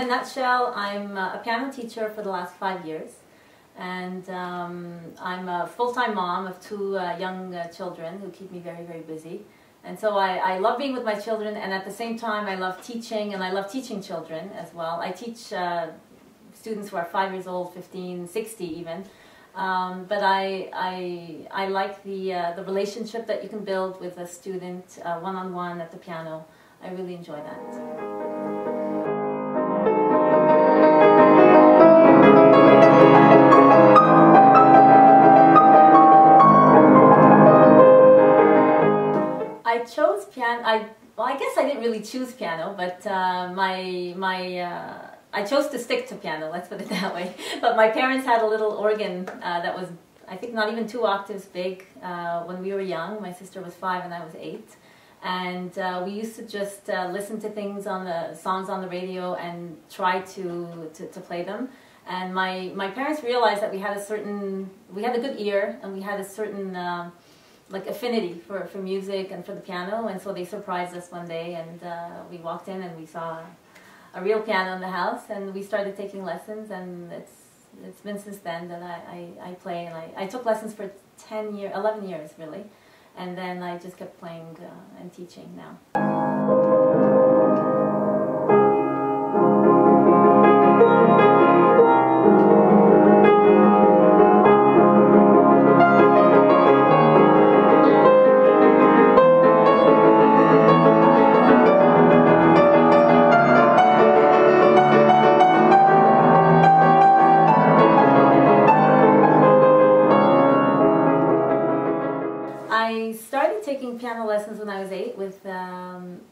nutshell, I'm a piano teacher for the last 5 years. And I'm a full-time mom of two young children who keep me very, very busy. And so I love being with my children, and at the same time I love teaching, and I love teaching children as well. I teach students who are 5 years old, 15, 60 even. But I like the relationship that you can build with a student one-on-one at the piano. I really enjoy that. I chose piano. Well, I guess I didn't really choose piano, but I chose to stick to piano. Let's put it that way. But my parents had a little organ that was, I think, not even 2 octaves big when we were young. My sister was 5 and I was 8, and we used to just listen to things on the songs on the radio and try to play them. And my parents realized that we had a good ear, and we had a certain like affinity for music and for the piano, and so they surprised us one day, and we walked in and we saw a real piano in the house, and we started taking lessons, and it's been since then that I play, and I took lessons for 11 years really, and then I just kept playing and teaching now. I started taking piano lessons when I was 8 with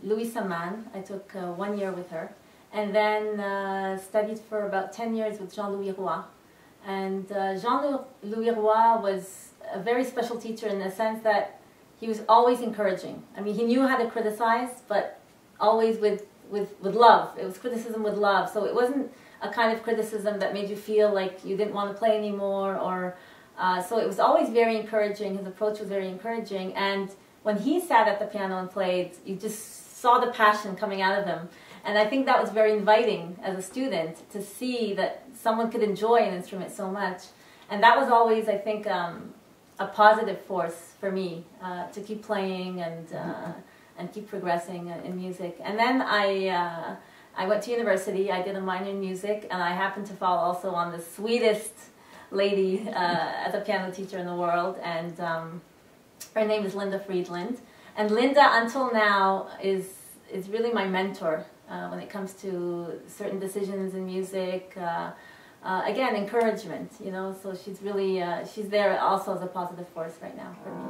Louise Saman. I took 1 year with her, and then studied for about 10 years with Jean-Louis Roy. And Jean-Louis Roy was a very special teacher in the sense that he was always encouraging. I mean, he knew how to criticize, but always with love. It was criticism with love, so it wasn't a kind of criticism that made you feel like you didn't want to play anymore, or so it was always very encouraging. His approach was very encouraging, and when he sat at the piano and played, you just saw the passion coming out of him. And I think that was very inviting as a student, to see that someone could enjoy an instrument so much. And that was always, I think, a positive force for me to keep playing and keep progressing in music. And then I went to university. I did a minor in music, and I happened to fall also on the sweetest lady as a piano teacher in the world, and her name is Linda Friedland. And Linda, until now, is really my mentor when it comes to certain decisions in music. Again, encouragement, you know, so she's really, she's there also as a positive force right now for me.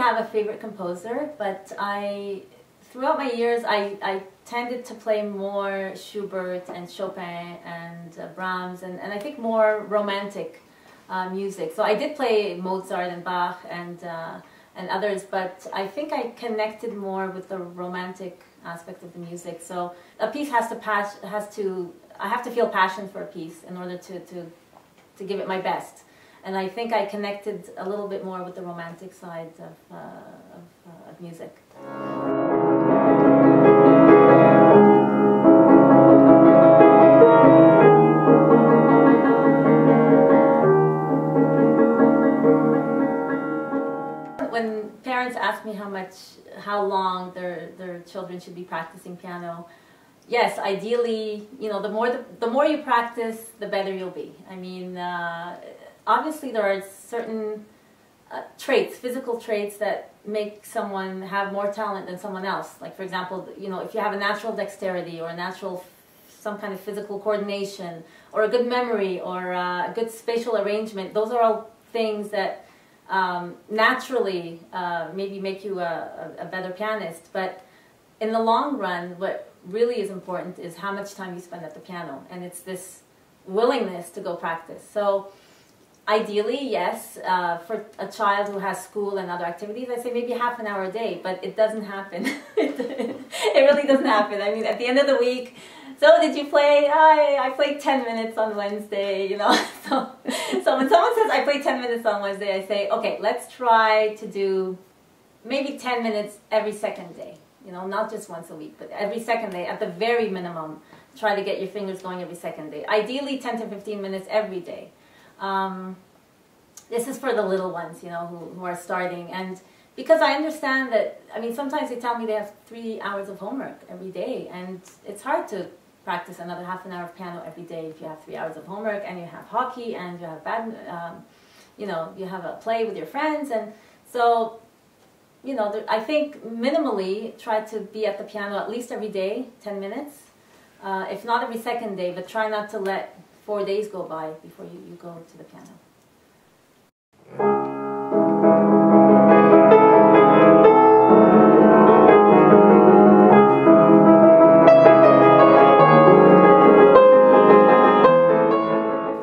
Have a favorite composer, but throughout my years I tended to play more Schubert and Chopin and Brahms, and I think more romantic music. So I did play Mozart and Bach and others, but I think I connected more with the romantic aspect of the music. So a piece I have to feel passion for a piece in order to give it my best. And I think I connected a little bit more with the romantic side of music. When parents ask me how long their children should be practicing piano, yes, ideally, you know, the more you practice, the better you'll be. I mean, obviously there are certain traits, physical traits, that make someone have more talent than someone else. Like, for example, you know, if you have a natural dexterity, or a natural some kind of physical coordination, or a good memory, or a good spatial arrangement, those are all things that naturally maybe make you a better pianist. But in the long run, what really is important is how much time you spend at the piano, and it's this willingness to go practice. So Ideally, yes. For a child who has school and other activities, I say maybe half an hour a day, but it doesn't happen. It really doesn't happen. I mean, at the end of the week, so did you play? I played 10 minutes on Wednesday, you know. So when someone says I played 10 minutes on Wednesday, I say, okay, let's try to do maybe 10 minutes every second day. You know, not just once a week, but every second day at the very minimum. Try to get your fingers going every second day. Ideally, 10 to 15 minutes every day. This is for the little ones, you know, who are starting. And because I understand that, I mean, sometimes they tell me they have 3 hours of homework every day. And it's hard to practice another half an hour of piano every day if you have 3 hours of homework and you have hockey and you have you know, you have a play with your friends. And so, you know, I think minimally try to be at the piano at least every day, 10 minutes. If not every second day, but try not to let 4 days go by before you go to the piano.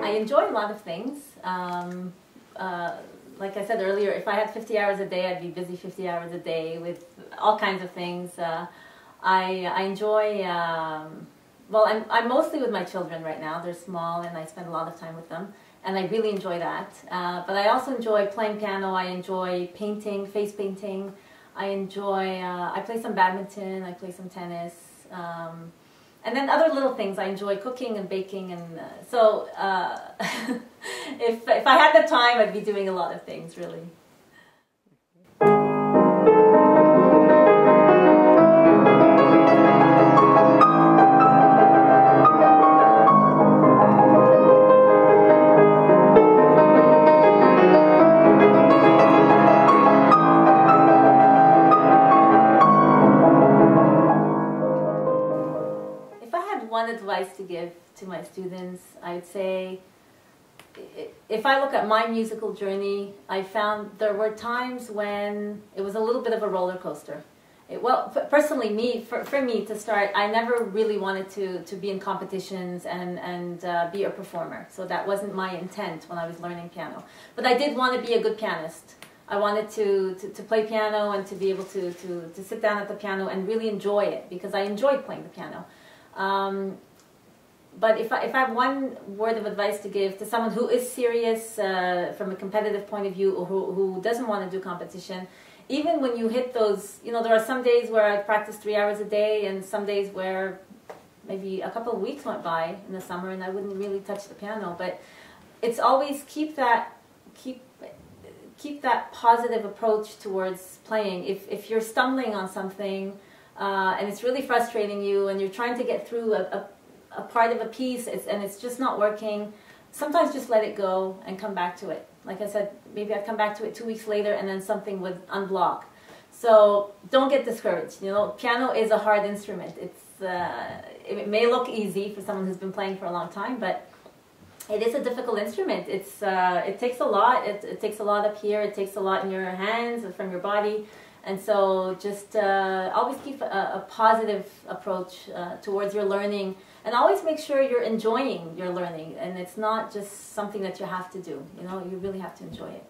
I enjoy a lot of things. Like I said earlier, if I had 50 hours a day, I'd be busy 50 hours a day with all kinds of things. I enjoy... well, I'm mostly with my children right now. They're small and I spend a lot of time with them. And I really enjoy that. But I also enjoy playing piano. I enjoy painting, face painting. I enjoy, I play some badminton, I play some tennis. And then other little things. I enjoy cooking and baking. And so if I had the time, I'd be doing a lot of things, really. One advice to give to my students, I'd say, if I look at my musical journey, I found there were times when it was a little bit of a roller coaster. Well, personally, for me to start, I never really wanted to be in competitions and be a performer. So that wasn't my intent when I was learning piano. But I did want to be a good pianist. I wanted to play piano and to be able to sit down at the piano and really enjoy it, because I enjoyed playing the piano. But if I have one word of advice to give to someone who is serious from a competitive point of view, or who doesn't want to do competition, even when you hit those, you know, there are some days where I practice 3 hours a day, and some days where maybe a couple of weeks went by in the summer and I wouldn't really touch the piano. But it's always keep that positive approach towards playing. If you're stumbling on something and it's really frustrating you, and you're trying to get through a part of a piece, and it's just not working, sometimes just let it go and come back to it. Like I said, maybe I'd come back to it 2 weeks later and then something would unblock. So don't get discouraged. You know, piano is a hard instrument. It may look easy for someone who's been playing for a long time, but it is a difficult instrument. It takes a lot. It takes a lot up here. It takes a lot in your hands and from your body. And so just always keep a positive approach towards your learning, and always make sure you're enjoying your learning, and it's not just something that you have to do. You know, you really have to enjoy it.